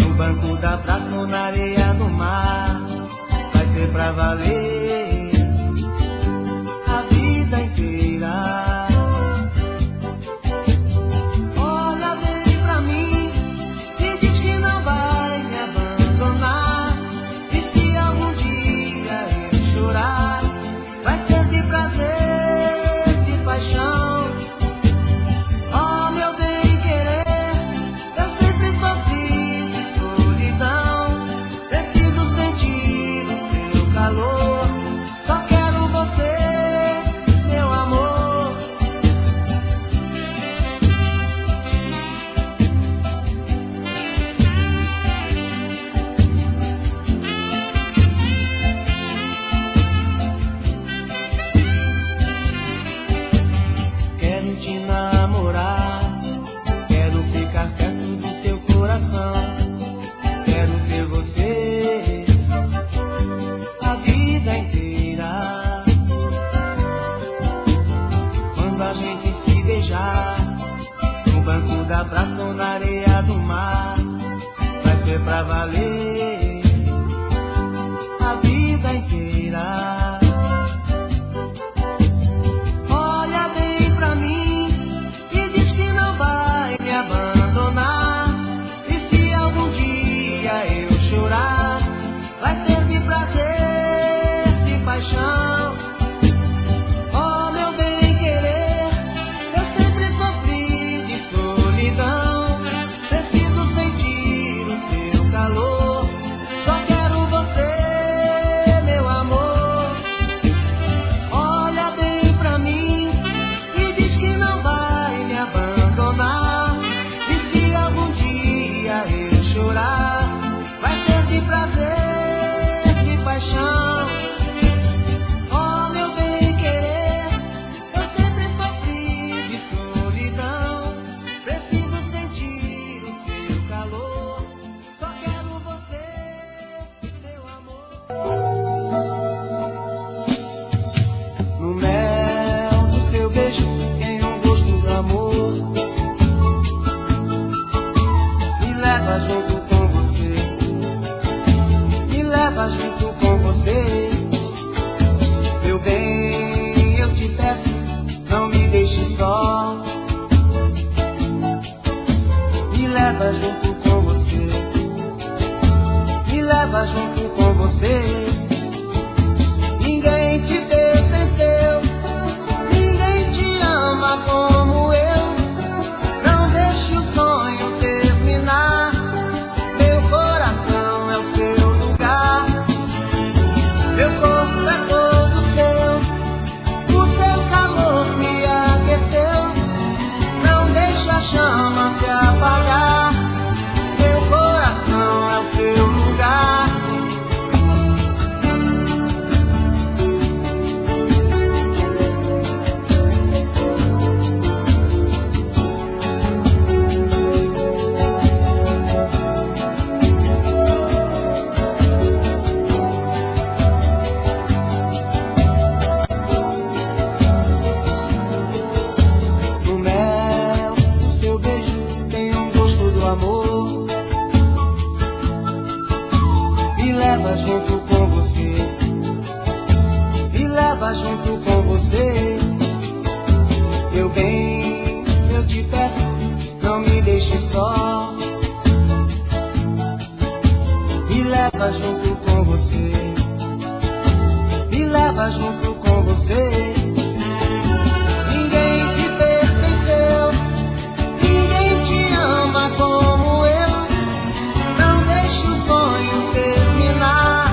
no banco da praça ou na areia do mar. Vai ser pra valer a vida inteira. Olha bem pra mim e diz que não vai me abandonar. E se algum dia eu chorar, vai ser de prazer, de paixão. No banco da praça ou na areia do mar, vai ser pra valer a vida inteira. Olha bem pra mim e diz que não vai me abandonar. E se algum dia eu chorar, vai ser de prazer, de paixão. Oh, meu bem querer, eu sempre sofri de solidão. Preciso sentir o teu calor, só quero você, meu amor. No mel do teu beijo tem um gosto do amor. Me leva junto com você, me leva junto com você. Meu bem, eu te peço, não me deixe só. Me leva junto com você, me leva junto com você. Ninguém te pertenceu, ninguém te ama como eu. Não deixe o sonho terminar, meu coração é o seu lugar. Meu corpo é todo seu, o seu calor me aqueceu. Não deixa a chama se apagar, meu coração é o seu lugar. Junto com você, me leva junto com você. Meu bem, eu te peço, não me deixe só. Me leva junto com você, me leva junto com você. Ninguém te pertenceu, ninguém te ama como eu. Não deixe o sonho terminar,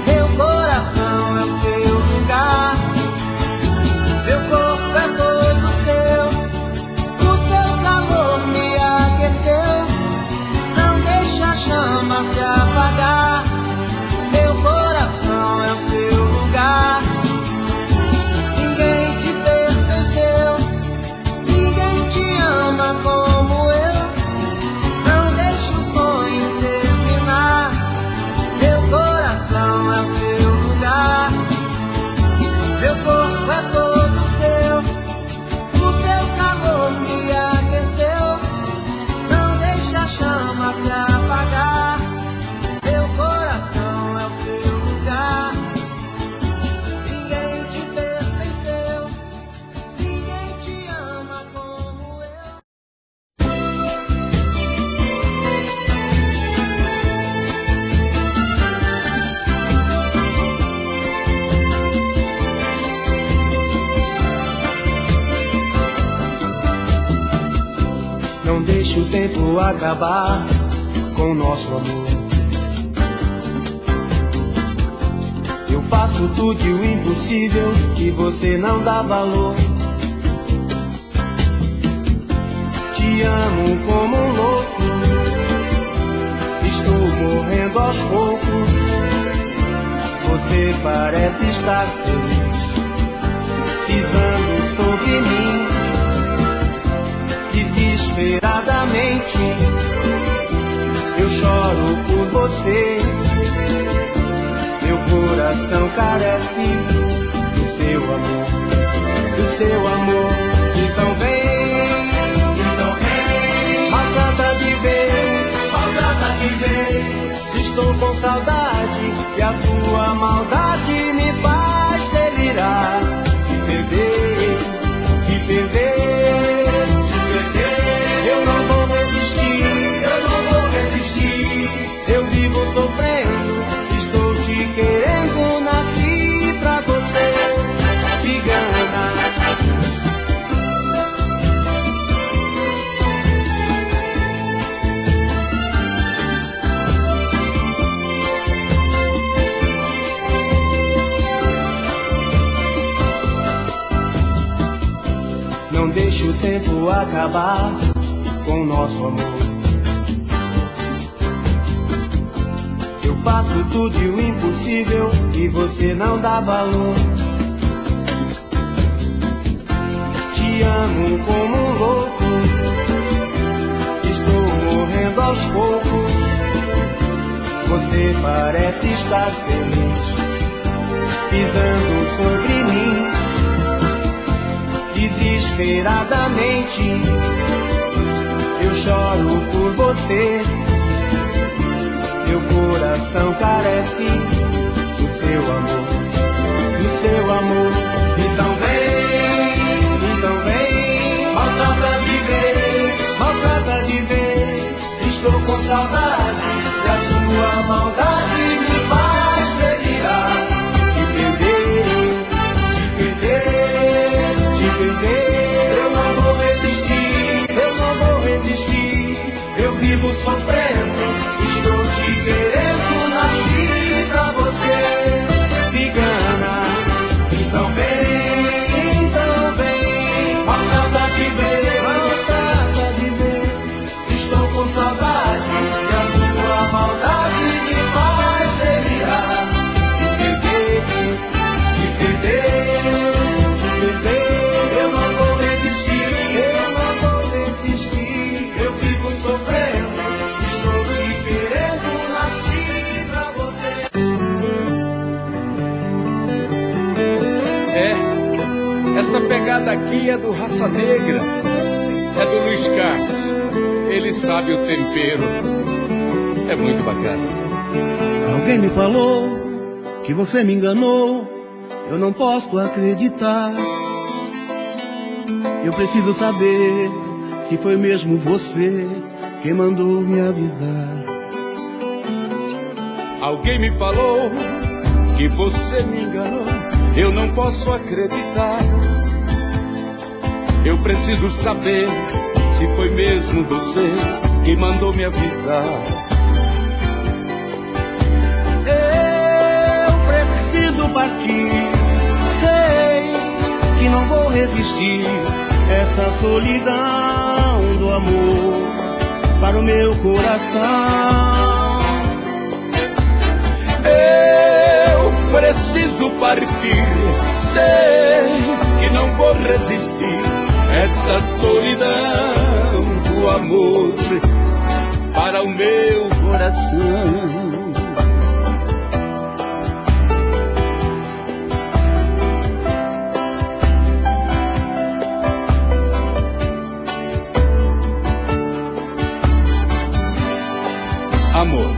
meu coração é o seu lugar. Meu corpo é todo seu, o seu calor me aqueceu. Não deixe a chama se apagar, meu coração é o seu lugar. deixe o tempo acabar com o nosso amor. Eu faço tudo e o impossível que você não dá valor. Te amo como um louco, estou morrendo aos poucos. Você parece estar feliz, pisando sobre mim, desesperadamente. Eu choro por você, meu coração carece do seu amor, do seu amor. Então vem, maltrata de vez, maltrata de vez. Estou com saudade e a tua maldade me faz delirar. Te perder, te perder, te perder. Eu não vou resistir, eu não vou resistir. Eu vivo sofrendo, estou te querendo, nasci pra você, cigana. Não deixe o tempo acabar com o nosso amor. Eu faço tudo e o impossível e você não dá valor. Te amo como um louco, estou morrendo aos poucos. Você parece estar feliz, pisando sobre mim, desesperadamente. Eu choro por você, meu coração carece do seu amor, do seu amor. Então vem, maltrata de vez, maltrata de vez. Estou com saudade e a sua maldade me faz delirar. Te perder, eu não vou resistir, eu não vou resistir. Eu vivo sofrendo, estou te querendo, nasci pra você, cigana. Então vem, maltrata de vez, maltrata de vez. Estou com saudade e a sua maldade me faz delirar. Te perder, te perder. Eu não vou resistir, eu não vou resistir. Eu vivo sofrendo, estou te querendo, nasci pra você. Essa pegada aqui é do Raça Negra, é do Luiz Carlos. Ele sabe o tempero, é muito bacana. Alguém me falou que você me enganou, eu não posso acreditar. Eu preciso saber se foi mesmo você quem mandou me avisar. Alguém me falou que você me enganou, eu não posso acreditar. Eu preciso saber se foi mesmo você que mandou me avisar. Eu preciso partir, sei que não vou resistir. Essa solidão do amor para o meu coração. Eu preciso partir, sei que não vou resistir. Essa solidão do amor para o meu coração. Amor,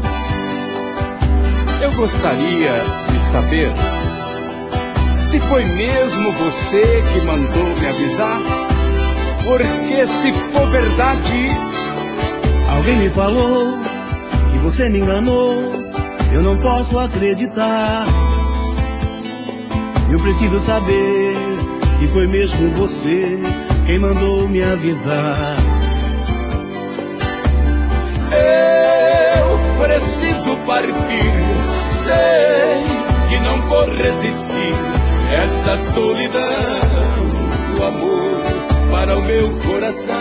eu gostaria de saber se foi mesmo você que mandou me avisar. Porque se for verdade, alguém me falou que você me enganou, eu não posso acreditar. Eu preciso saber se foi mesmo você quem mandou me avisar. preciso partir. Sei que não vou resistir essa solidão do amor para o meu coração.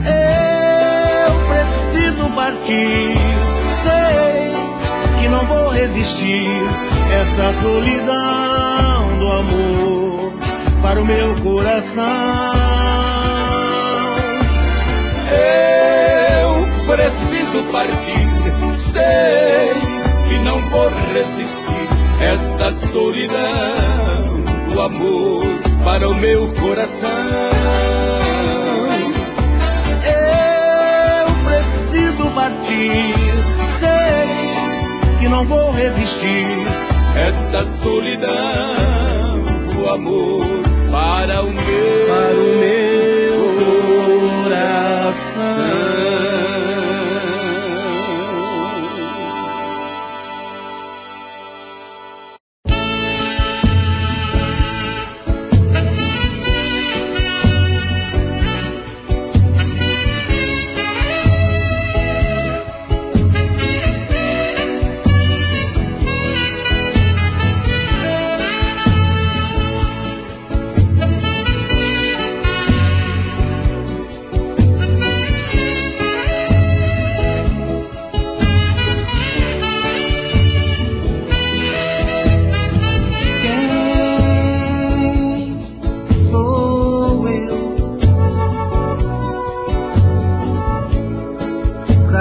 Eu preciso partir. Sei que não vou resistir essa solidão do amor para o meu coração. Eu preciso partir. Sei que não vou resistir esta solidão do amor para o meu coração. Eu preciso partir. Sei que não vou resistir esta solidão do amor para o meu coração.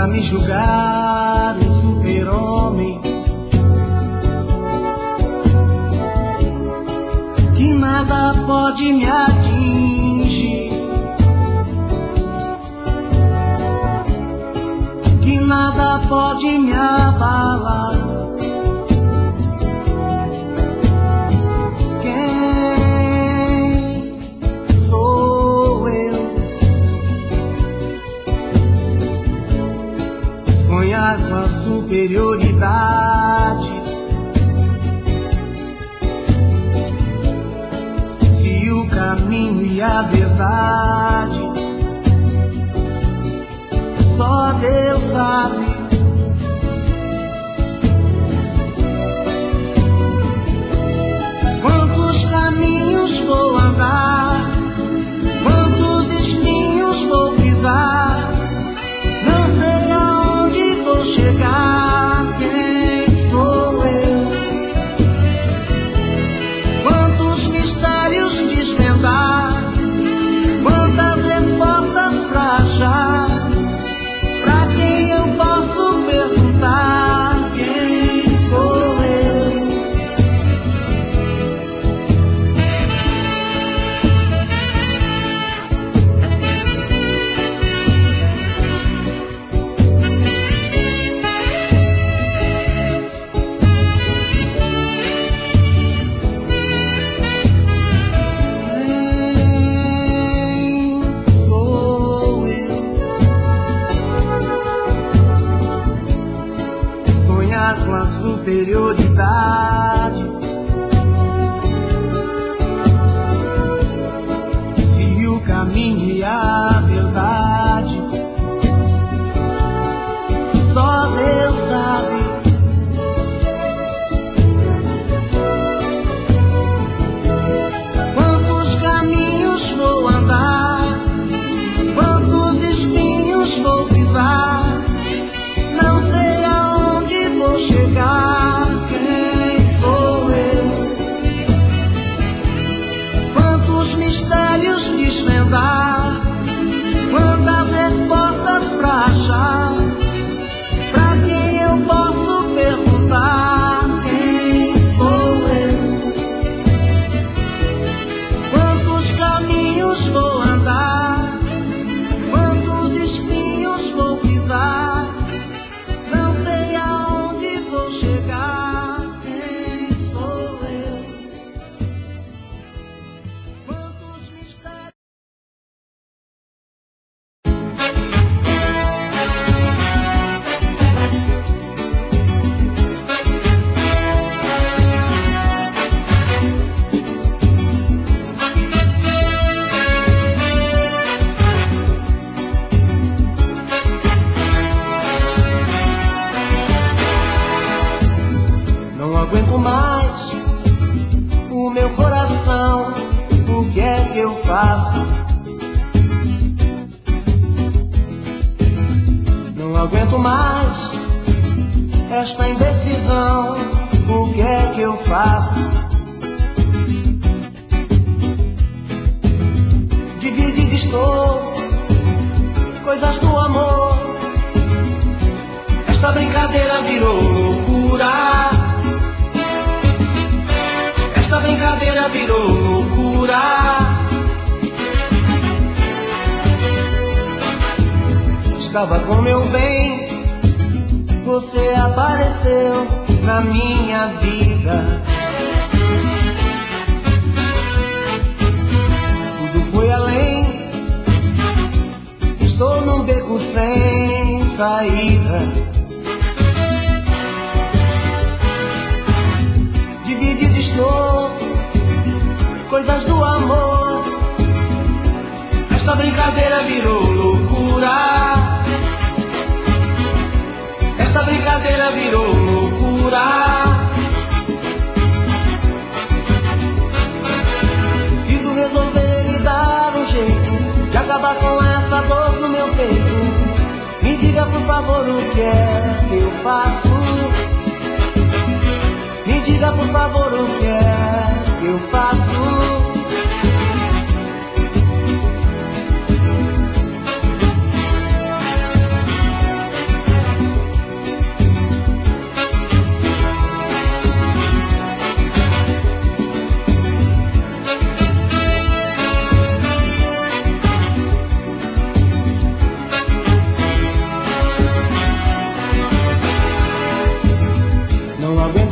Me julgar um super-homem que nada pode me atingir, que nada pode me abalar. Quem sou eu? Sonhar com a superioridade, se o caminho e a verdade só Deus sabe. Quantos caminhos vou andar, quantos espinhos vou pisar, não sei aonde vou chegar. Quem sou eu? Quantos mistérios desvendar, quantas respostas pra achar, pra quem eu posso perguntar? Quem sou eu? Com a superioridade, se o caminho e a verdade só Deus sabe. Quantos caminhos vou andar, quantos espinhos vou pisar, não sei aonde vou chegar. Quem sou aguento mais esta indecisão. O que é que eu faço? Dividido estou, coisas do amor. Essa brincadeira virou loucura. Essa brincadeira virou loucura. Estava com meu bem, você apareceu na minha vida. Tudo foi além, estou num beco sem saída. Dividido estou, coisas do amor. Essa brincadeira virou loucura. Essa brincadeira virou loucura. Preciso resolver e dar um jeito de acabar com essa dor no meu peito. Me diga por favor o que é que eu faço. Me diga por favor o que é que eu faço.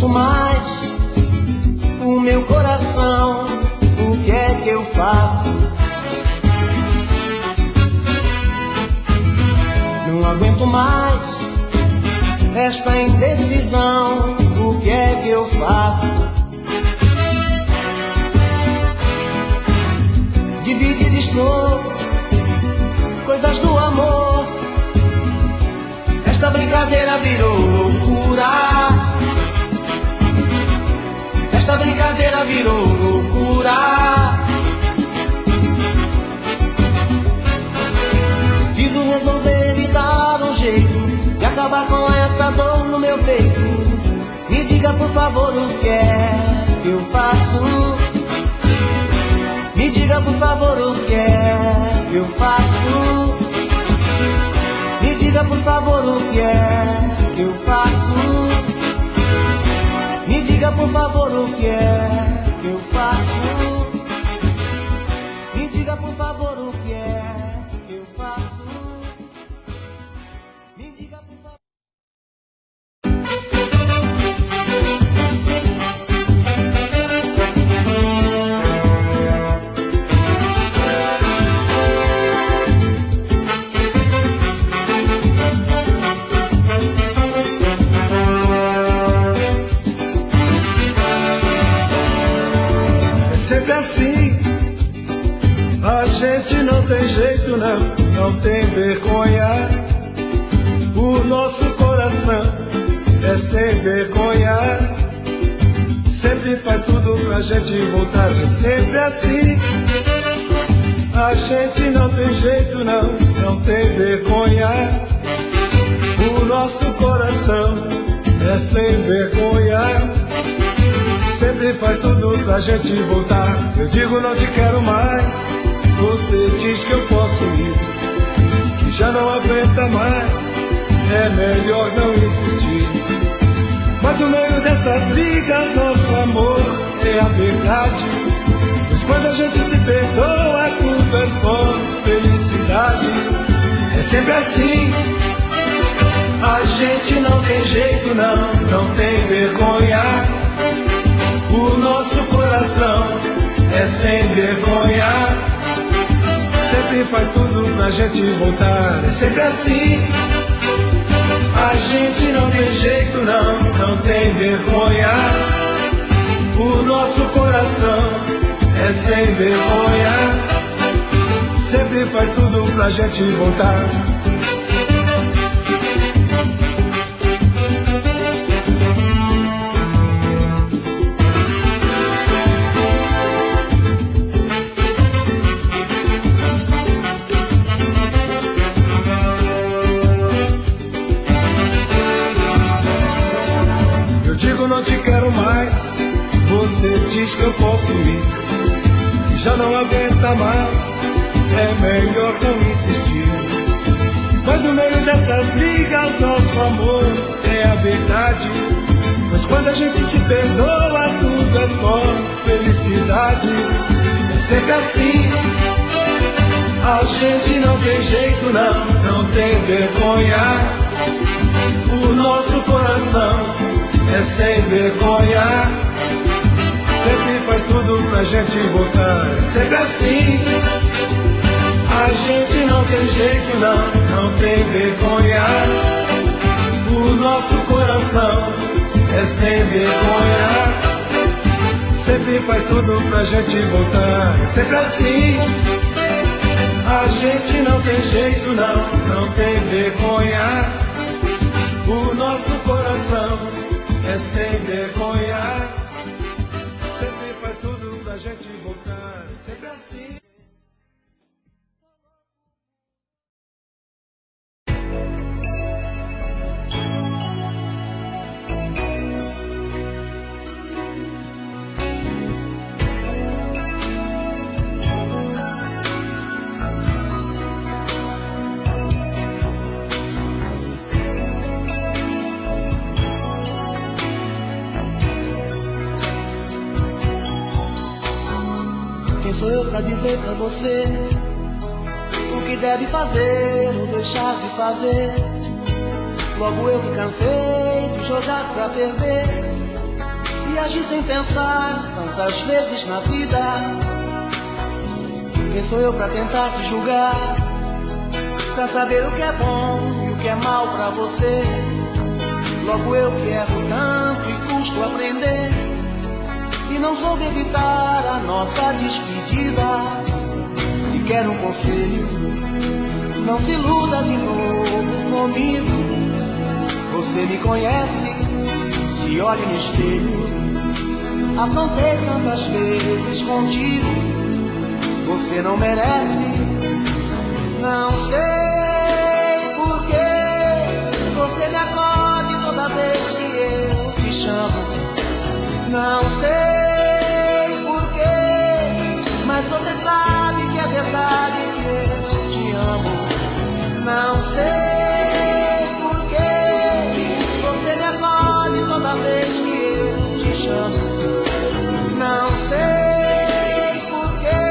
Mais o meu coração, o que é que eu faço? Não aguento mais esta indecisão, o que é que eu faço? Dividido estou, coisas do amor. Esta brincadeira virou loucura. Essa brincadeira virou loucura. Preciso resolver e dar um jeito de acabar com essa dor no meu peito. Me diga por favor o que é que eu faço. Me diga por favor o que é que eu faço. Me diga por favor o que é que eu faço. Me diga por favor o que é que eu faço. Me diga por favor o que é que eu faço. Me diga por favor. Sempre assim, a gente não tem jeito não, não tem vergonha. O nosso coração é sem vergonha. Sempre faz tudo pra gente voltar, é sempre assim. A gente não tem jeito não, não tem vergonha. O nosso coração é sem vergonha. Sempre faz tudo pra gente voltar. Eu digo não te quero mais, você diz que eu posso ir, que já não aguenta mais, é melhor não insistir. Mas no meio dessas brigas nosso amor é a verdade. Pois quando a gente se perdoa tudo é só felicidade. É sempre assim. A gente não tem jeito não, não tem vergonha. O nosso coração é sem vergonha. Sempre faz tudo pra gente voltar. É sempre assim. A gente não tem jeito não, não tem vergonha. O nosso coração é sem vergonha. Sempre faz tudo pra gente voltar. diz que eu posso ir, que já não aguenta mais, é melhor não insistir. Mas no meio dessas brigas nosso amor é a verdade, pois quando a gente se perdoa tudo é só felicidade. É sempre assim, a gente não tem jeito não tem vergonha. O nosso coração é sem vergonha, sempre faz tudo pra gente voltar. É sempre assim, a gente não tem jeito não tem vergonha. O nosso coração é sem vergonha, sempre faz tudo pra gente voltar. É sempre assim, a gente não tem jeito não tem vergonha. O nosso coração é sem vergonha, sempre faz tudo pra gente voltar. É sempre assim. Sou eu pra dizer pra você o que deve fazer ou deixar de fazer. Logo eu que cansei de jogar pra perder e agir sem pensar tantas vezes na vida. Quem sou eu pra tentar te julgar, pra saber o que é bom e o que é mal pra você? Logo eu que erro tanto e custo aprender e não soube evitar a nossa despedida. Se quer um conselho, não se iluda de novo comigo. Você me conhece, se olhe no espelho. Aprontei tantas vezes contigo, você não merece. Não sei porquê você me acorde toda vez que eu te chamo. Não sei porquê, mas você sabe que é verdade que eu te amo. Não sei porquê, você me acorde toda vez que eu te chamo. Não sei porquê,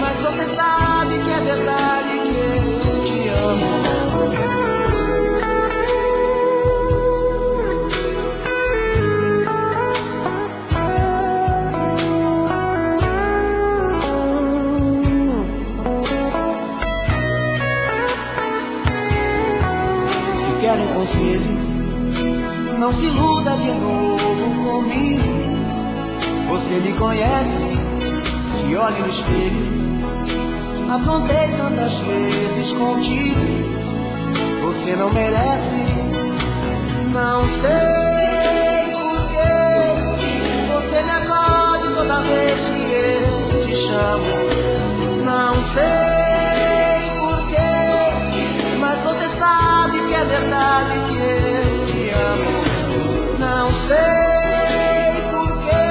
mas você sabe que é verdade que eu te amo. Querem conselho, não se iluda de novo comigo. Você me conhece, se olhe no espelho. Aprontei tantas vezes contigo, você não merece. Não sei porquê você me acorde toda vez que eu te chamo. Não sei porquê, mas você sabe que é verdade que eu te amo. Não sei porquê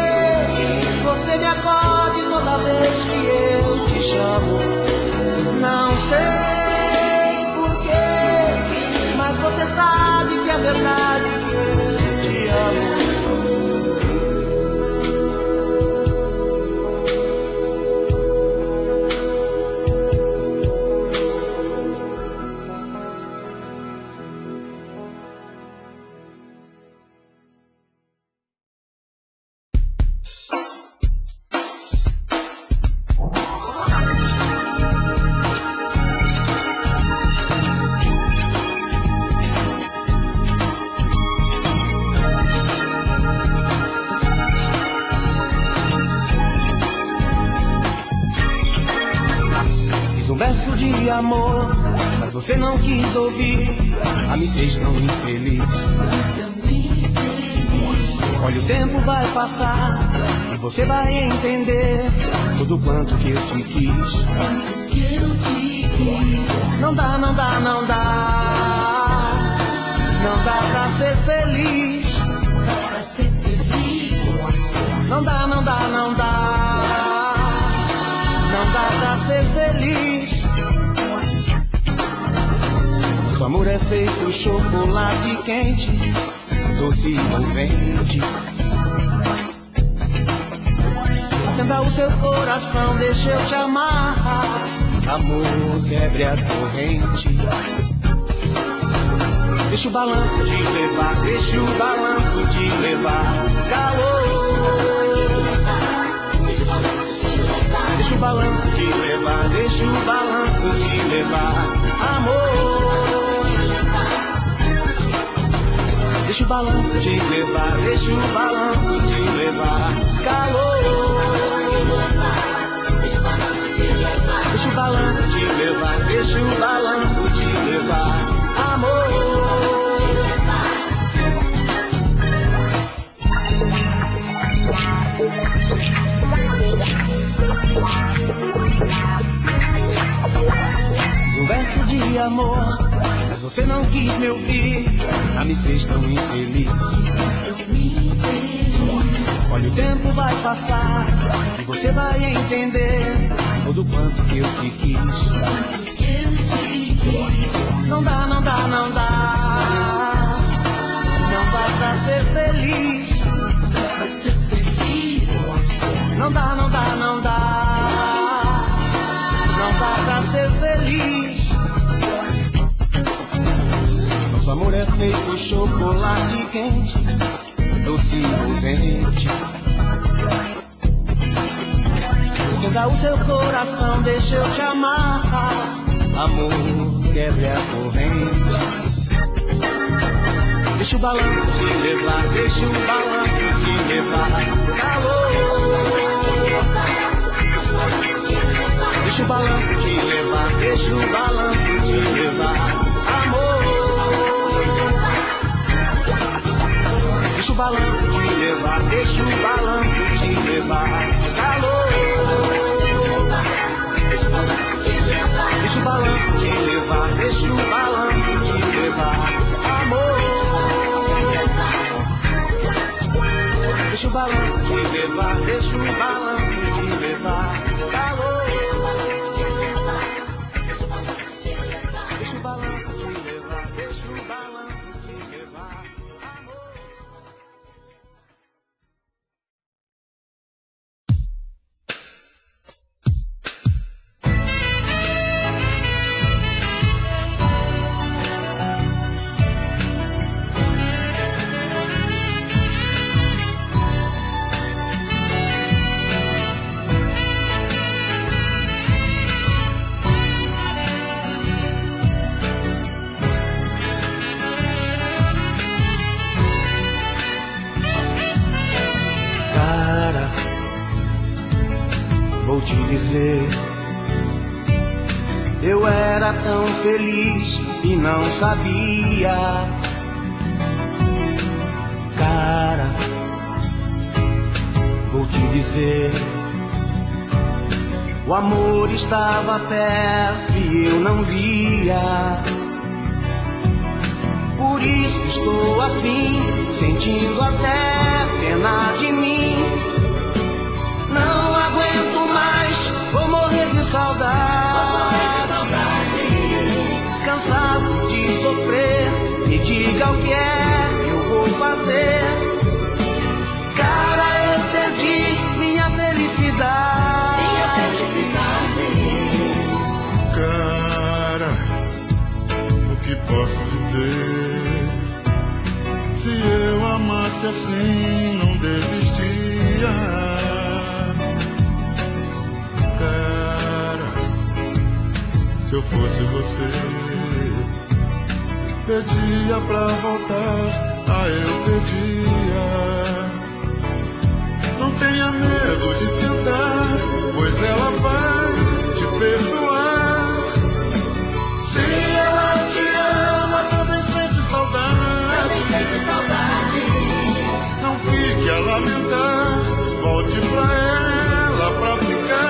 você me acorde toda vez que eu te chamo. Não sei porquê, mas você sabe que é verdade que eu te amo. De amor, mas você não quis ouvir, a me fez tão infeliz. Olha, o tempo vai passar e você vai entender tudo quanto que eu te quis. Não dá, não dá, não dá, não dá pra ser feliz. Não dá, não dá, não dá. Não dá pra ser feliz. O amor é feito chocolate quente, doce e envolvente. Acenda o seu coração, deixa eu te amarrar. Amor, quebre a corrente. Deixa o balanço te levar, deixa o balanço te levar. Calor. Deixa o balanço te levar, deixa o balanço te levar. Amor. Deixa o balanço te levar, deixa o balanço te levar. Calor. Deixa o balanço te levar, deixa o balanço te levar. Amor. Um verso de amor, mas você não quis me ouvir, me fez tão infeliz. Olha, o tempo vai passar e você vai entender todo quanto que eu te quis. Não dá, não dá, não dá. Não dá pra ser feliz. Não dá, não dá, não dá. Não dá pra ser feliz. Nosso amor é feito chocolate quente, doce e envolvente. Acenda o seu coração, deixa eu te amarrar. Amor, quebre a corrente. Deixa o balanço te levar, deixa o balanço te levar. Calor. Deixa o balanço te levar, deixa o balanço te levar. Amor. Deixa o balanço te levar, deixa o balanço te levar. Calor. Deixa o balanço te levar, deixa o balanço te levar. Amor. Deixa o balanço te levar, deixa o balanço te levar. Calor. Deixa o balanço te levar, deixa o balanço te levar. Amor. Vou te dizer, eu era tão feliz e não sabia. Cara, vou te dizer, o amor estava perto e eu não via. Por isso estou assim, sentindo até pena de mim. Não aguento mais, vou morrer de saudade. Cansado de sofrer, me diga o que é que eu vou fazer. Cara, eu perdi minha felicidade. Cara, o que posso dizer? Se eu amasse assim, não desistia. Se eu fosse você, pedia pra voltar, eu pedia. Não tenha medo de tentar, pois ela vai te perdoar. Se ela te ama, também sente saudade. Não fique a lamentar, volte pra ela pra ficar.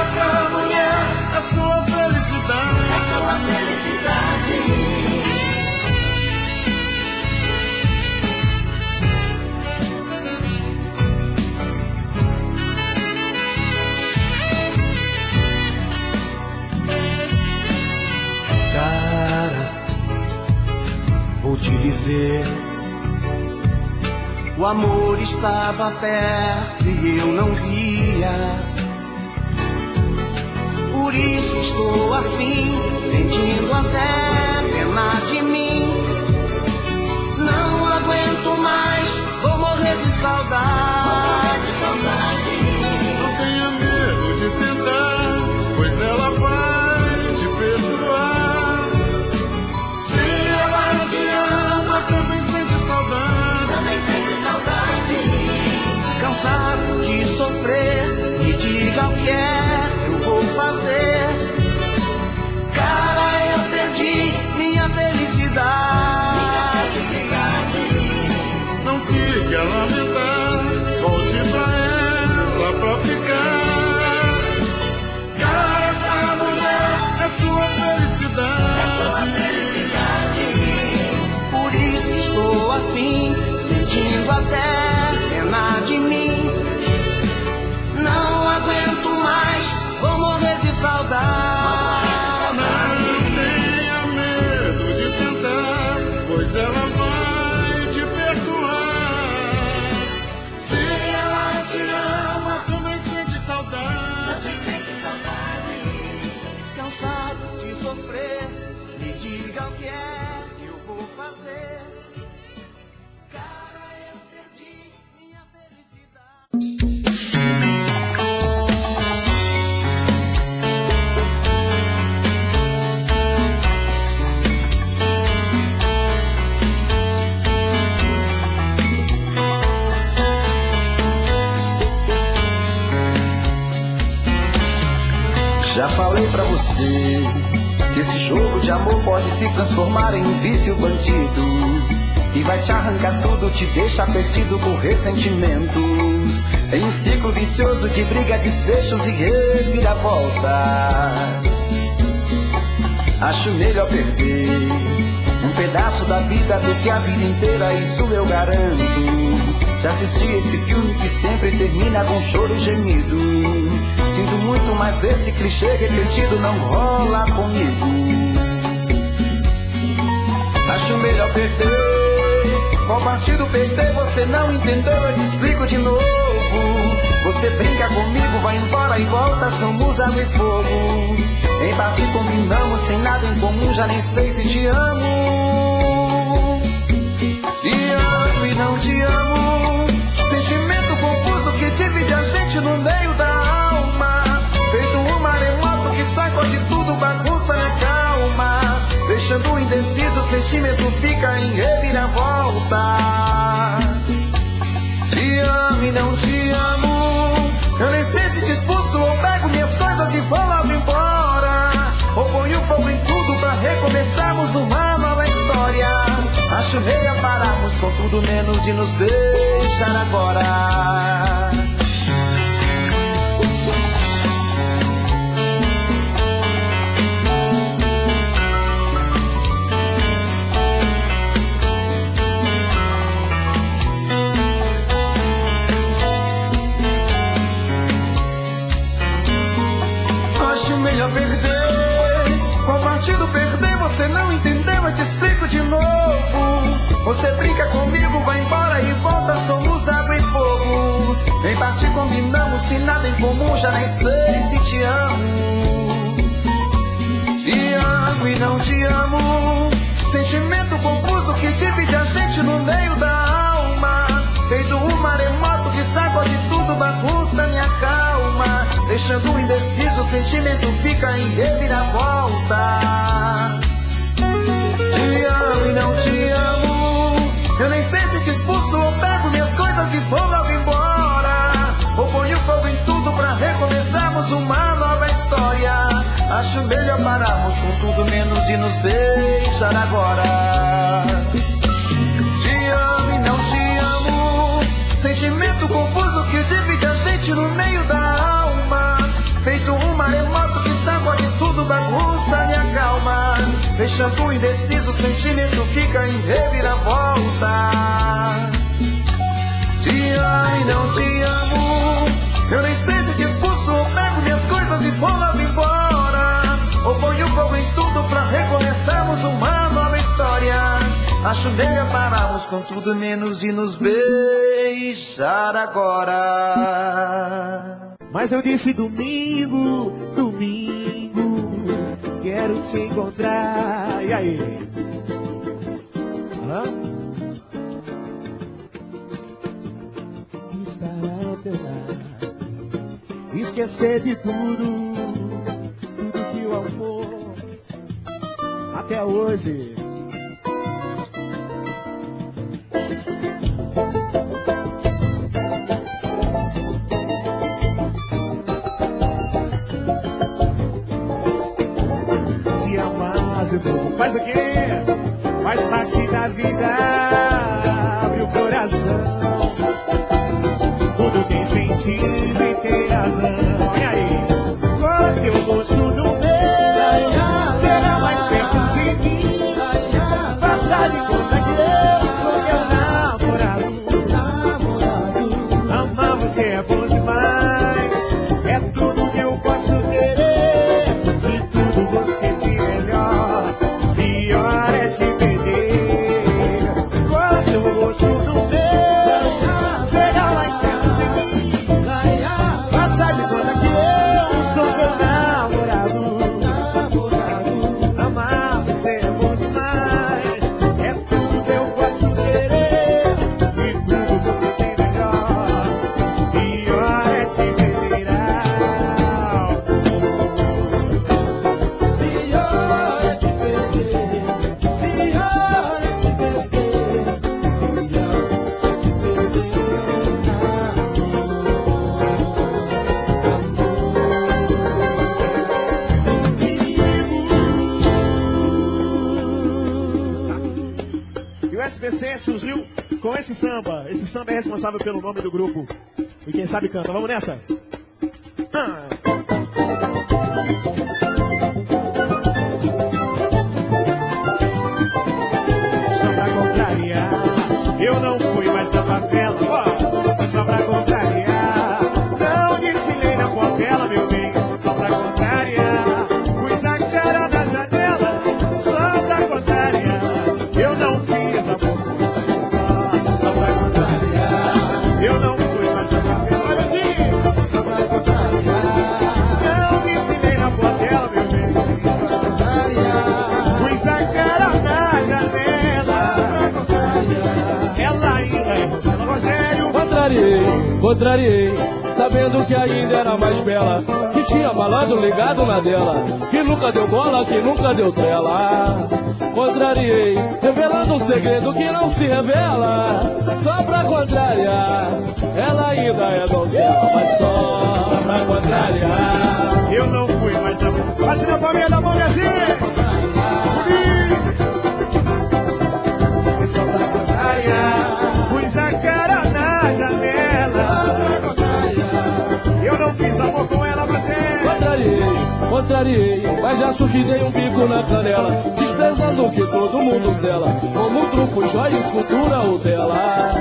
Essa mulher, a sua felicidade. pude lhe ver. O amor estava perto e eu não via. Por isso estou assim, sentindo até pena de mim. Não aguento mais, vou morrer de saudade. Não tenha medo de tentar, pois ela vai te perdoar. Se ela te ama, também sente saudade. Cansado de sofrer, me diga o que é que eu vou fazer. Cara, eu perdi minha felicidade. Não fique a lamentar, volte pra ela pra ficar. Cara, essa mulher é sua felicidade. Por isso estou assim, sentindo até pena de mim. Não aguento mais, vou morrer de saudade. Não tenha medo de tentar, pois ela vai te perdoar. Se ela te ama, também sente saudade. Cansado de sofrer, me diga o que é que eu vou fazer. Cara, eu perdi minha felicidade. Já falei pra você que esse jogo de amor pode se transformar em um vício bandido, que vai te arrancar tudo, te deixa perdido por ressentimentos, em um ciclo vicioso de briga, desfechos e reviravoltas. Acho melhor perder um pedaço da vida do que a vida inteira, isso eu garanto. Já assisti esse filme que sempre termina com choro e gemido. Sinto muito, mas esse clichê repetido não rola comigo. Acho melhor perder. Qual partido perder? Você não entendeu, eu te explico de novo. Você brinca comigo, vai embora e volta, somos água e fogo. Em parte combinamos, sem nada em comum, já nem sei se te amo. Te amo e não te amo. Sentimento confuso que divide a gente no meio da alma. Feito um maremoto que sacode tudo, bagunça minha calma. Deixando indeciso, o sentimento fica em reviravoltas. Te amo e não te amo. Eu nem sei se te expulso ou pego minhas coisas e vou logo embora. Ou ponho fogo em tudo pra recomeçarmos uma nova história. Acho melhor pararmos com tudo menos de nos beijar agora. Acho melhor perder. Qual partido perder? Você não entendeu, eu te explico de novo. Você brinca comigo, vai embora e volta, somos água e fogo. Em parte combinamos, sem nada em comum, já nem sei se te amo. Te amo e não te amo. Sentimento confuso que divide a gente no meio da alma. Feito um maremoto que sacode tudo, bagunça minha calma. Deixando indeciso, o sentimento fica em reviravoltas. Te amo e não te amo. Eu nem sei se te expulso ou pego minhas coisas e vou logo embora. Ou ponho fogo em tudo pra recomeçarmos uma nova história. Acho melhor pararmos com tudo menos de nos beijar agora. Te amo e não te amo. Sentimento confuso que divide a gente no meio da alma. Feito um maremoto que sacode tudo, bagunça minha calma. Deixando indeciso, o sentimento fica em reviravoltas. Te amo e não te amo. Eu nem sei se te expulso ou pego minhas coisas e vou logo embora. Ou ponho fogo em tudo pra recomeçarmos uma nova história. Acho melhor pararmos com tudo menos e nos beijar agora. Mas eu disse domingo, domingo, quero te encontrar. E aí? Hã? Estar ao teu lado, esquecer de tudo, tudo que o amor até hoje. Se amar, faz o quê? Faz parte da vida, abre o coração. Tudo tem sentido e tem razão. E aí? Qual teu gosto no meu? Será mais perto de mim? Faça de conta que eu sou teu namorado. Amar você é bom demais, é tudo que eu posso querer. De tudo você tem melhor, pior é te perder. Qual teu gosto no meu? Será mais perto de mim? Faça de conta que eu sou teu namorado. Amar você é bom demais, é tudo que eu posso querer. De tudo você tem melhor, pior é te perder. Pior é te perder, pior é te perder, pior E o SBC surgiu com esse samba. Esse samba é responsável pelo nome do grupo. E quem sabe canta. Vamos nessa? Só pra contrariar, eu não fui mais na favela. Só pra contrariar, não desfilei na portela, meu bem. Só pra contrariar, pus a cara na janela. Só pra contrariar, eu não fiz amor. Só pra contrariar, eu não fui mais na favela. Olha assim, só pra contrariar, não desfilei na portela, meu bem. Só pra contrariar, pus a cara na janela. Ela ainda é Rosela Rogério. Contrariei, sabendo que ainda era mais bela, que tinha malandro ligado na dela, que nunca deu bola, que nunca deu trela. Contrariei, revelando um segredo que não se revela, só pra contrariar, ela ainda é donzela, mas só pra contrariar. Eu não fui mais na mão. Assim na palminha da mão, minha gente. Só pra contrariar, pus a cara na janela. Eu não fiz amor com ela, mas é. Contrariei, mas acho que dei um bico na canela, desprezando o que todo mundo zela, como trunfo, joia, escultura ou tela.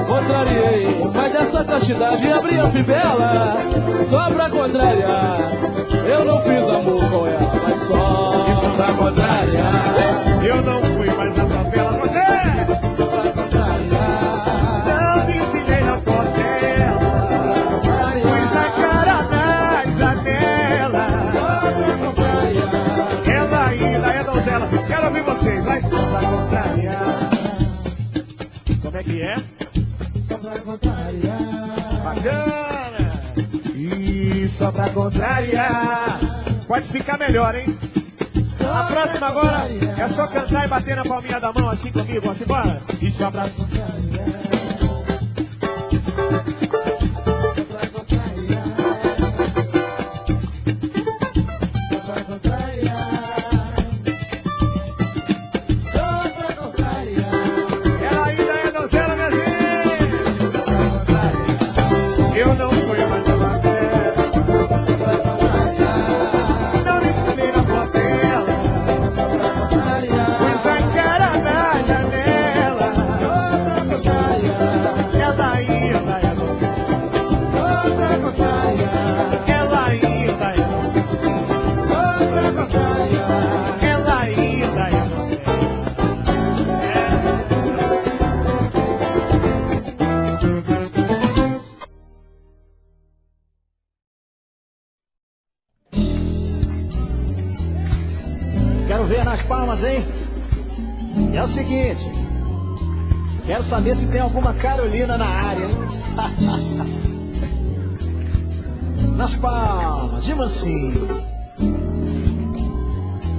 Contrariei, mas dessa castidade abri a fivela, só pra contrariar. Eu não fiz amor com ela, mas só pra contrariar. Eu não fui mais na favela, você. Só pra contrariar, não me ensinei na portela. Só pra contrariar, pus a cara na janela. Só pra contrariar, ela ainda é donzela. Quero ouvir vocês, vai. Só pra contrariar. Como é que é? Só pra contrariar. Bacana. E só pra contrariar. Pode ficar melhor, hein? A próxima agora é só cantar e bater na palminha da mão assim comigo. Vamos embora? E só pra contrariar. Só pra contrariar. Só pra contrariar. Ela ainda é donzela, minha gente. Só pra contrariar. Eu não fui mais na favela. Só pra contrariar. Não me ensinei na portela. Só pra contrariar. Pus a cara na janela. Só pra contrariar. palmas, hein? E é o seguinte, quero saber se tem alguma Carolina na área, hein? Nas palmas, de mansinho.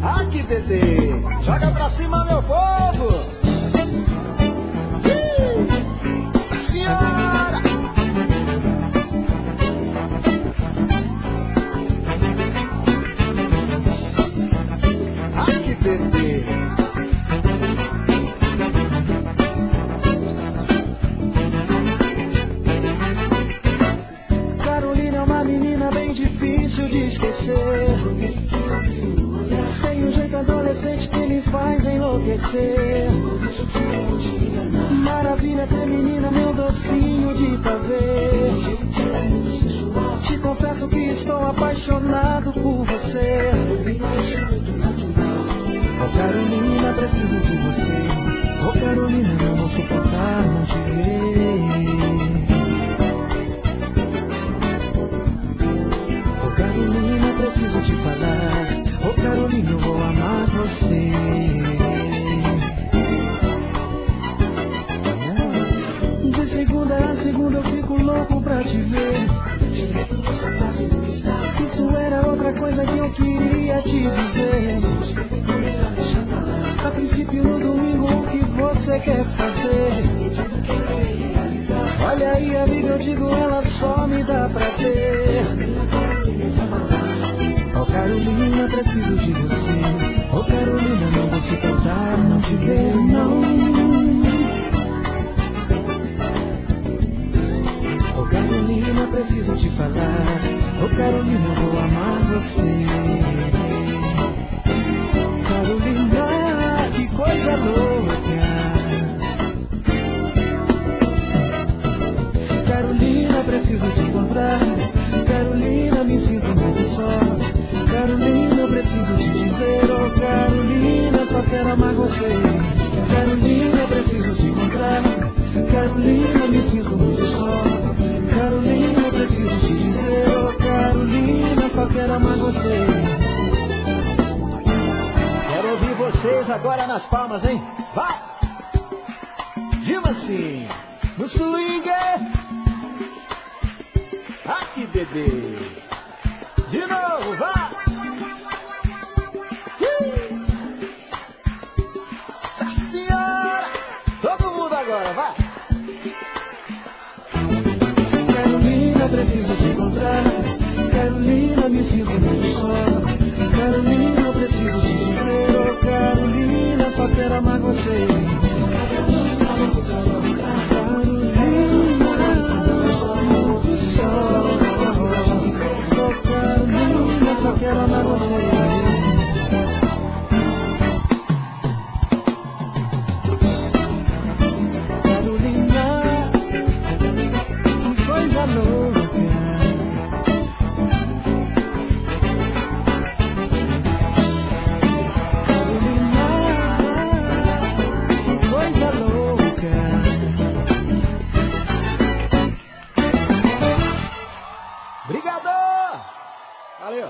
Aqui, Dedê, joga pra cima, meu povo! Nossa Senhora! Aqui, Dedê. Carolina é uma menina bem difícil de esquecer. Tem um jeito adolescente que me faz enlouquecer. Maravilha feminina, meu docinho de pavê. Te confesso que estou apaixonado por você. Oh Carolina, preciso de você. Oh Carolina, não vou suportar não te ver. Oh Carolina, preciso te falar. Oh Carolina, eu vou amar você. De segunda a segunda eu fico louco pra te ver. Isso era outra coisa que eu queria te dizer. A princípio no domingo o que você quer fazer? Olha aí amiga, eu digo ela só me dá prazer. Oh Carolina, preciso de você. Oh Carolina, não vou suportar não te ver, não. Oh Carolina, preciso te falar. Oh Carolina, eu vou amar você. Carolina, que coisa louca. Carolina, preciso te encontrar. Carolina, me sinto muito só. Carolina, eu preciso te dizer. Oh Carolina, só quero amar você. Carolina, eu preciso te encontrar. Carolina, me sinto muito só. Carolina, eu preciso te dizer. Oh Carolina, só quero amar você. Quero ouvir vocês agora nas palmas, hein? Vai! Diga assim, no swing. Aqui, Dedê. De novo, vai! Nossa Senhora! Todo mundo agora, vai! Carolina, preciso te encontrar. Carolina, me sinto muito só. Carolina, eu preciso te dizer. Oh Carolina, só quero amar você. Carolina, oh Carolina, só quero amar você. Carolina, que coisa louca. Valeu!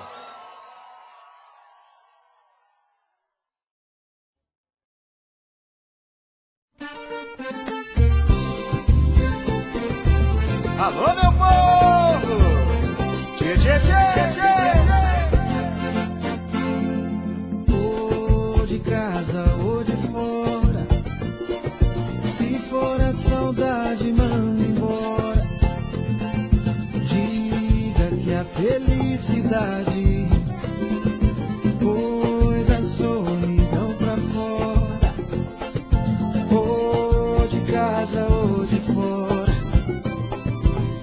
Alô, meu povo! Tchê, tchê, tchê, tchê! Ou de casa ou de fora, se for a saudade, manda embora. Diga que a felicidade pôs a solidão pra fora. Ou de casa ou de fora,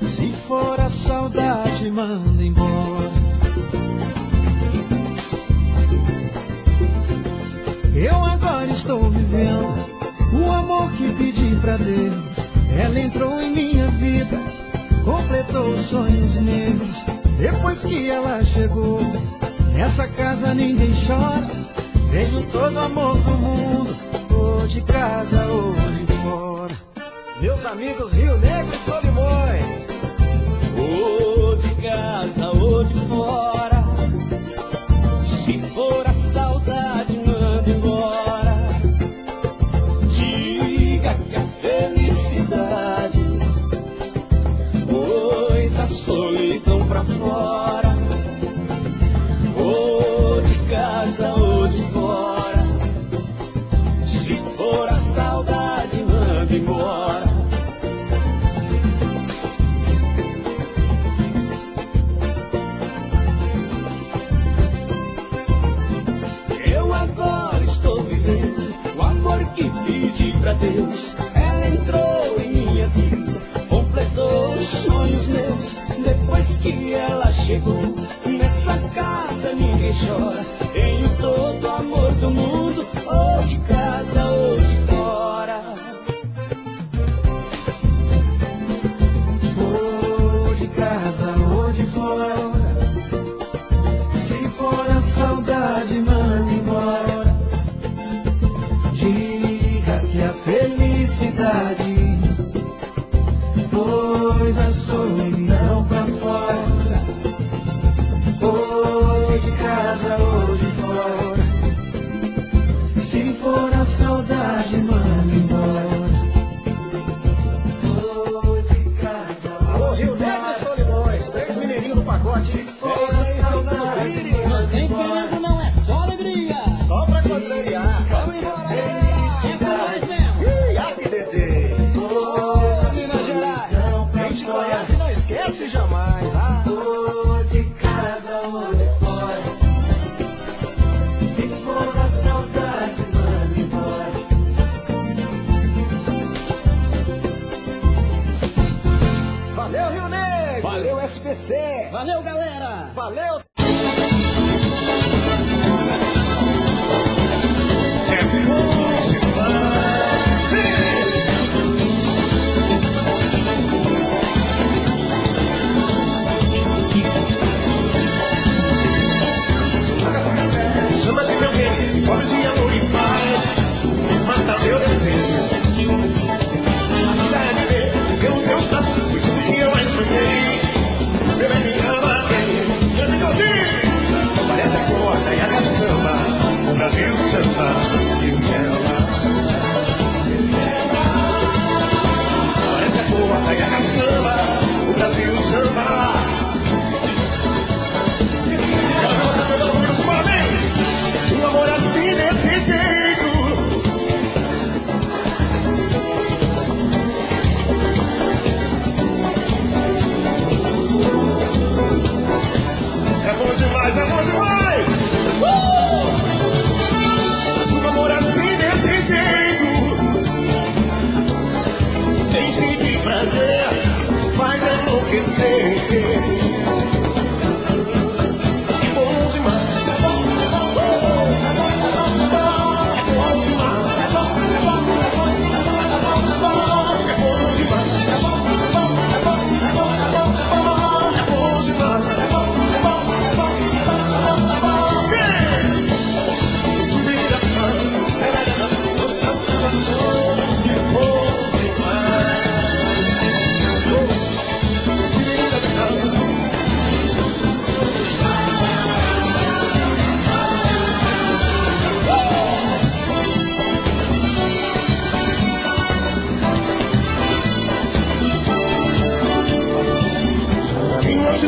se for a saudade, manda embora. Eu agora estou vivendo o amor que pedi pra Deus. Ela entrou em minha vida, completou os sonhos meus. Depois que ela chegou, nessa casa ninguém chora. Veio todo amor do mundo, ou de casa ou de fora. Meus amigos Rio Negro e Solimões. Ou de casa ou de fora, se for a saudade, manda embora. fora, ou de casa ou de fora. Se for a saudade, manda embora. Eu agora estou vivendo o amor que pedi pra Deus. Ela entrou em minha vida, completou os sonhos meus. Depois que ela chegou, nessa casa ninguém chora. Tenho todo o amor do mundo, ou de casa ou de fora. Ou de casa ou de fora. Se for a saudade, manda embora. Diga que a felicidade pôs a solidão pra fora. Ou de casa ou de fora. Se for a saudade, manda embora. Ou de casa Alô, ou de Rio Negro e Solimões, 3 mineirinhos no pacote. for a saudade, manda embora. Não é só alegria. Só pra contrariar. Vamos embora. É com nós mesmo. Ih, APDD. Minas Gerais, quem te conhece não esquece jamais, tá? Ou de casa ou de fora. Se for a saudade, manda embora. Valeu, Rio Negro. Valeu, SPC. Valeu, galera. Valeu. Chama de meu bem, pobre de amor e paz, mata meu desejo. A vida é viver, ver os meus braços, foi tudo que eu mais sonhei. Meu bem me ama bem, eu me consigo. Parece a corda e a caçamba, o Brasil samba e o ela. Parece a corda e a caçamba, o Brasil samba. Quero ver você cantando comigo, se bem. Um amor assim desse jeito. É bom demais, é bom demais. Um amor assim desse jeito. Tem de prazer, faz enlouquecer.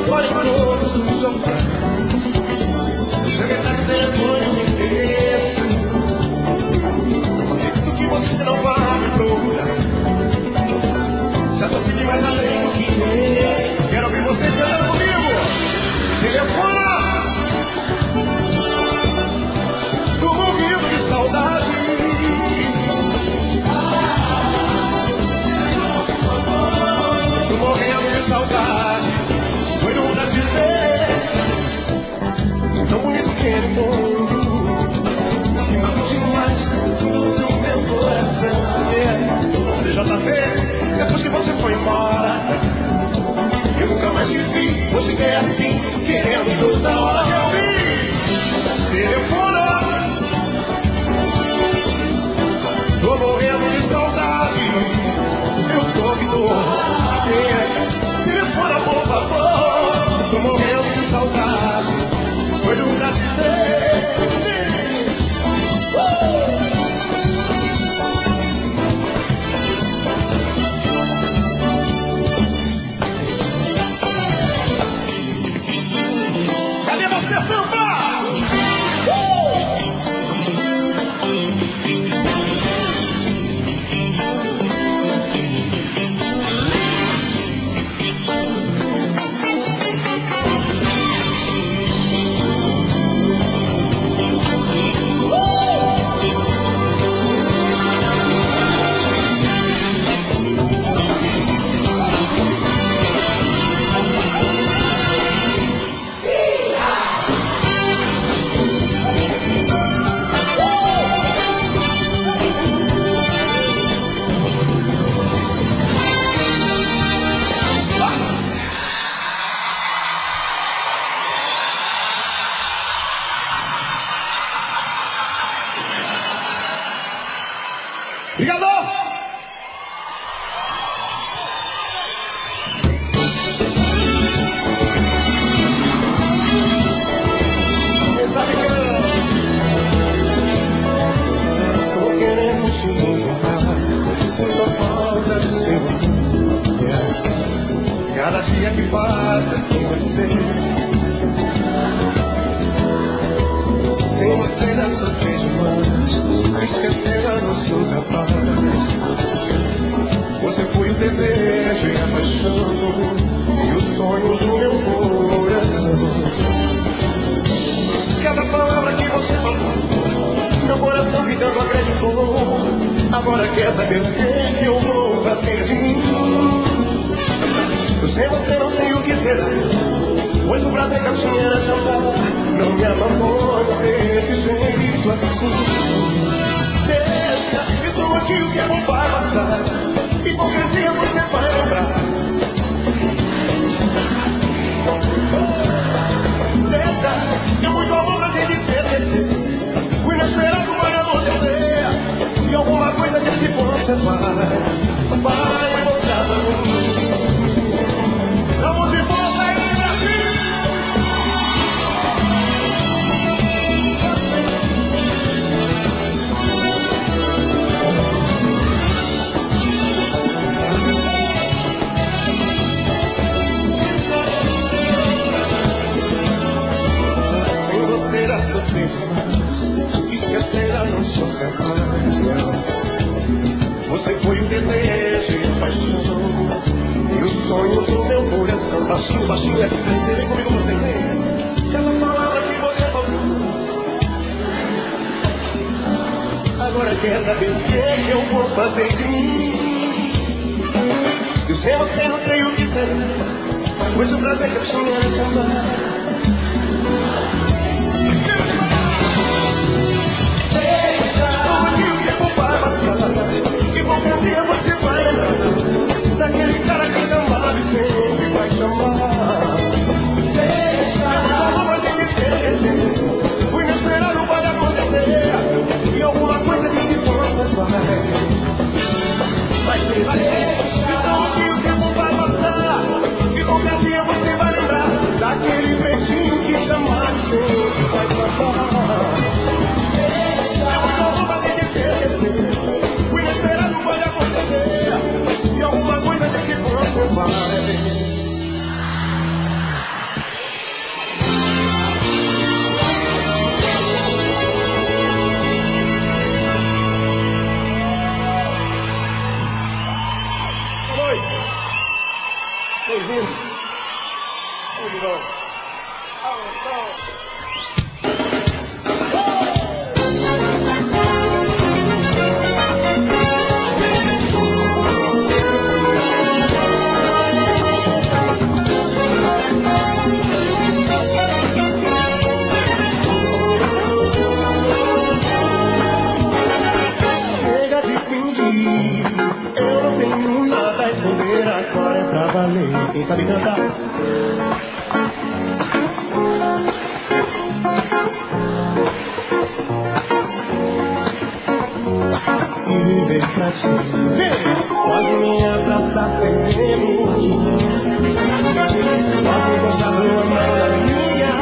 Olhem todos os ofícios. Secretário de telefone, me endereço. Acredito que você não vai me procurar. Já só pedi mais além do que mereço. Quero ouvir vocês cantando comigo. Telefona. Tô morrendo de saudade. Tô morrendo de saudade. Foi no Brasil, tão bonito que ele mundo, que matou demais do meu coração. JP, depois que você foi embora, eu nunca mais te vi. Você quer assim, querendo toda hora que eu vi. Telefona, tô morrendo de saudade. Eu tô que tô. Telefona, por favor. Tô morrendo de saudade. Foi do brasileiro. Obrigado! Sabe que tô querendo te encontrar, sinto a falta do seu amor. Cada dia que passa sem você, sem você já sofri demais, esquecer eu não sou capaz. Você foi o desejo e a paixão e os sonhos do meu coração. Cada palavra que você falou, meu coração ficando acreditou. Agora quer saber o que eu vou fazer de mim? Eu sem você não sei o que será, pois o prazer que eu tinha era te amar. Não me abandona desse jeito assim. Deixa, estou aqui, o que não vai passar. Hipocrisia você vai lembrar. Deixa, eu muito amor pra gente se esquecer. O inesperado vai acontecer. E alguma coisa diz que você vai voltar pra mim. Vamos de volta aí, Brasil! Sem você já sofri demais, esquecer eu não sou capaz. Você foi o desejo e a paixão e os sonhos do meu coração. Baixinho, baixinho, essa crescer, vem comigo vocês, vem. Cada palavra que você falou, agora quer saber o que eu vou fazer de mim? Eu sem você não sei o que será, pois o prazer que eu tinha era te amar. Deixa, estou aqui, o tempo vai passar. Hipocrisia você vai lembrar daquele cara que chamava e sempre vai chamar. Deixa, vamos se esquecer. O inesperado vai acontecer. E alguma coisa diz que você vai ser. Estou aqui, o tempo vai passar. Hipocrisia você vai lembrar daquele peitinho que chamava e sempre vai chamar. Deixa, vamos se esquecer. O inesperado vai acontecer. E alguma coisa tem que você vai. Boa noite. Bem-vindos. Vamos embora. Chega de fingir, eu não tenho nada a esconder, agora é pra valer. Quem sabe cantar? E viver pra ti. Pode me abraçar sem medo, pode gostar do amor da minha.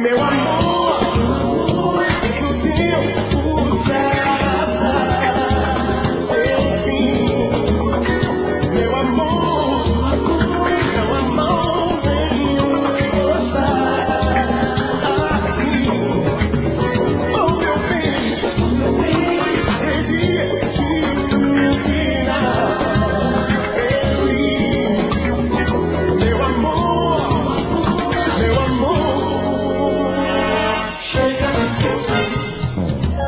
Meu amor, isso tempo cessa sem fim. Meu amor, venho gostar assim. Oh, meu bem, acredite no final feliz. Meu amor, chega de coisa.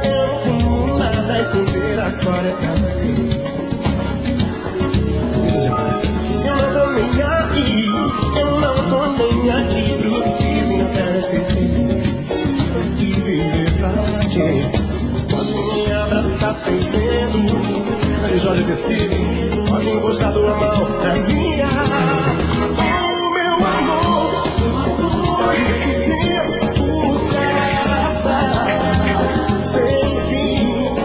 Eu não tenho nada a esconder, agora é pra valer. Eu não tô nem aqui, eu não tô nem aqui pro que dizem, eu quero ser feliz e viver pra quê? Pode me abraçar sem medo, aí Jorge decide, pode gostar do amor da minha. Oh, meu amor, esse tempo cessa sem fim.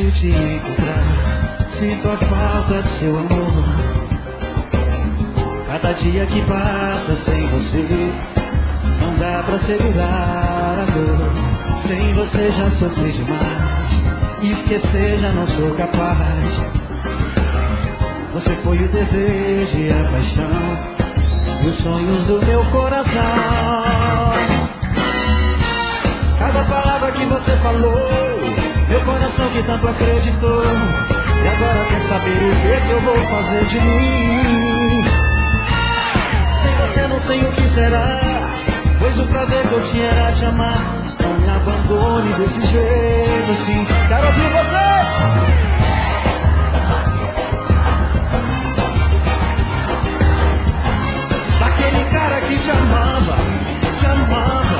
anseio te encontrar, sinto a falta de seu amor. Cada dia que passa sem você, não dá pra segurar a dor. Sem você já sofri demais, esquecer já não sou capaz. Você foi o desejo e a paixão, e os sonhos do meu coração. Cada palavra que você falou, meu coração que tanto acreditou, e agora quer saber o que eu vou fazer de mim. Sem você não sei o que será, pois o prazer que eu tinha era te amar. Não me abandone desse jeito assim. Quero ouvir você! Daquele cara que te amava, te amava.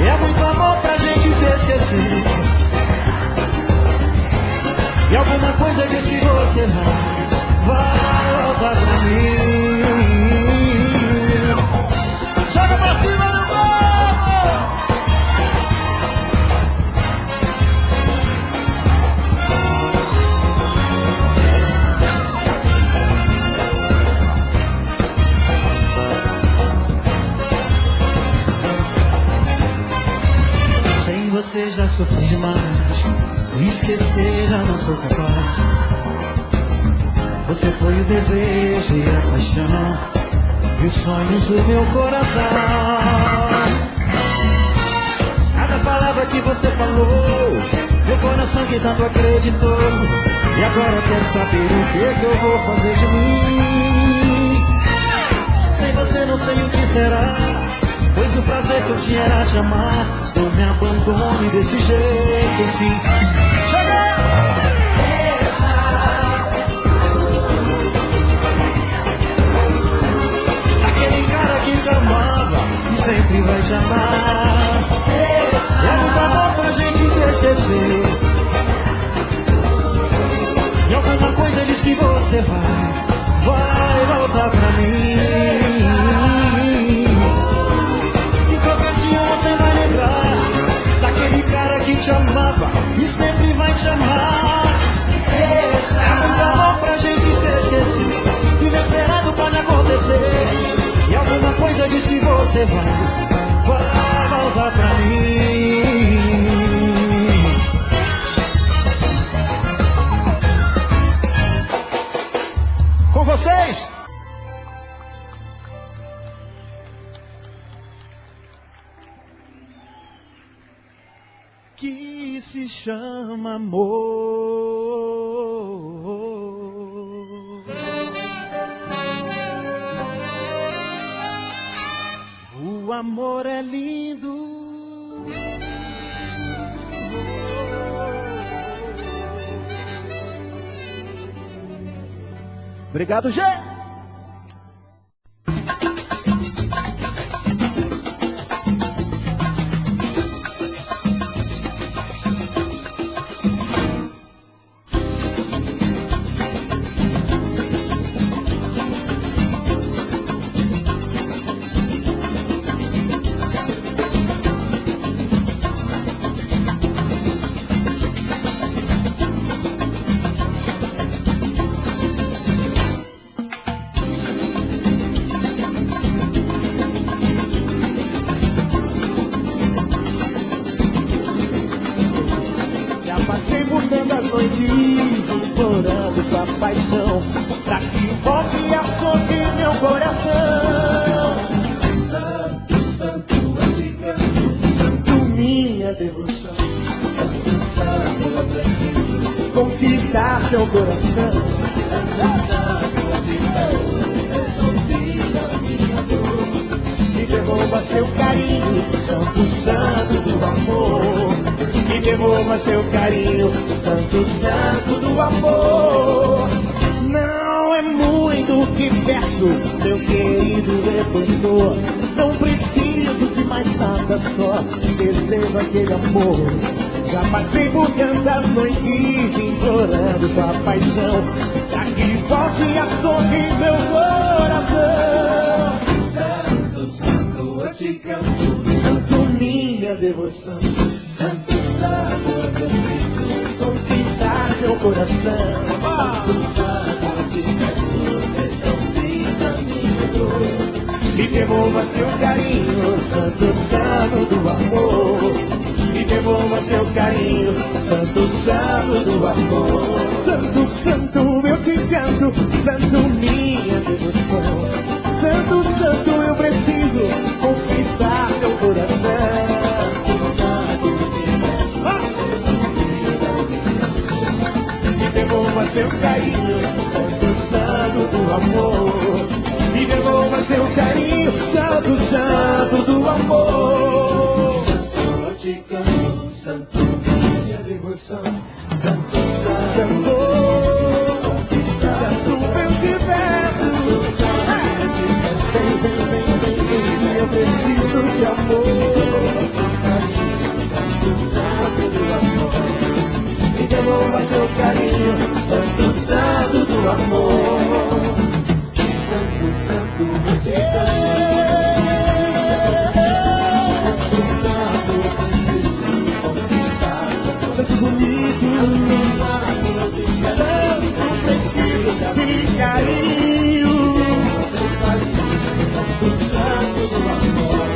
E é muito amor pra gente se esquecer. E alguma coisa diz que você vai voltar pra mim. Joga pra cima do povo! Sem você já sofri demais, esquecer já não sou capaz. Você foi o desejo e a paixão, e os sonhos do meu coração. Cada palavra que você falou, meu coração que tanto acreditou, e agora quero saber o que eu vou fazer de mim. Sem você não sei o que será, pois o prazer que eu tinha era te amar. Não me abandone desse jeito assim. Chega! Te amava e sempre vai te amar. É muito amor pra gente se esquecer. E alguma coisa diz que você vai voltar pra mim. E qualquer dia você vai lembrar daquele cara que te amava e sempre vai te amar. É muito amor pra gente se esquecer. Inesperado pode acontecer. E alguma coisa diz que você vai voltar pra mim. Com vocês! Que se chama amor. O amor é lindo. Obrigado, Gê! Implorando sua paixão, pra que volte a sorrir meu coração. Santo, santo, anticanto, santo, minha devoção. Santo, santo, eu preciso conquistar seu coração. Santo, santo, anticanto, resolvida minha dor. Me devolva seu carinho, santo, santo do amor. Me devolva seu carinho, santo, santo do amor. Não é muito que peço, meu querido redentor. Não preciso de mais nada, só desejo aquele amor. Já passei por tantas noites implorando sua paixão, pra que volte a sorrir meu coração. Santo, santo, eu te canto, santo, minha devoção. Santo, santo, eu preciso coração. Santo, santo, te peço, seja um filho amigo. Me devolva seu carinho, santo, santo do amor. Me devolva seu carinho, santo, santo do amor. Santo, santo, eu te canto, santo, minha devoção. Santo, santo, eu preciso conquistar seu coração. Santo, santo, te peço, me devolva seu carinho, santo, santo do amor. Me devolva seu carinho, santo, santo do amor. Eu te canto, santo, minha devoção. Santo, santo, santo, eu te peço. Eu preciso de amor. Santo, santo do amor. Me devolva seu carinho, santo, santo do amor. Santo, santo, eu te canto. Santo bonito, tanto preciso de carinho. Santo, santo do amor.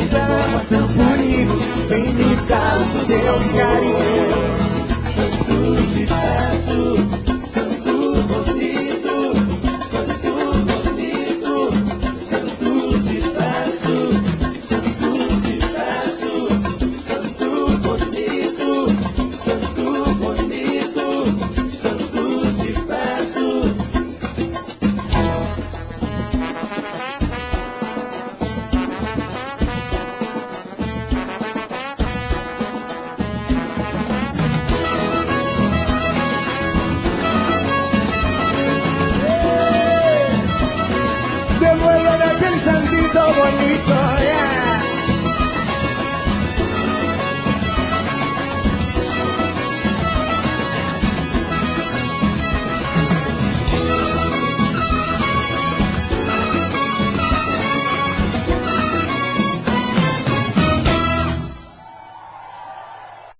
Santo, tão bonito, sem me dar o seu carinho. Santo, te peço, santo bonito, santo bonito, santo, te peço, santo, te peço, santo bonito, santo bonito, santo, te peço. Devuélveme aquel santito bonito.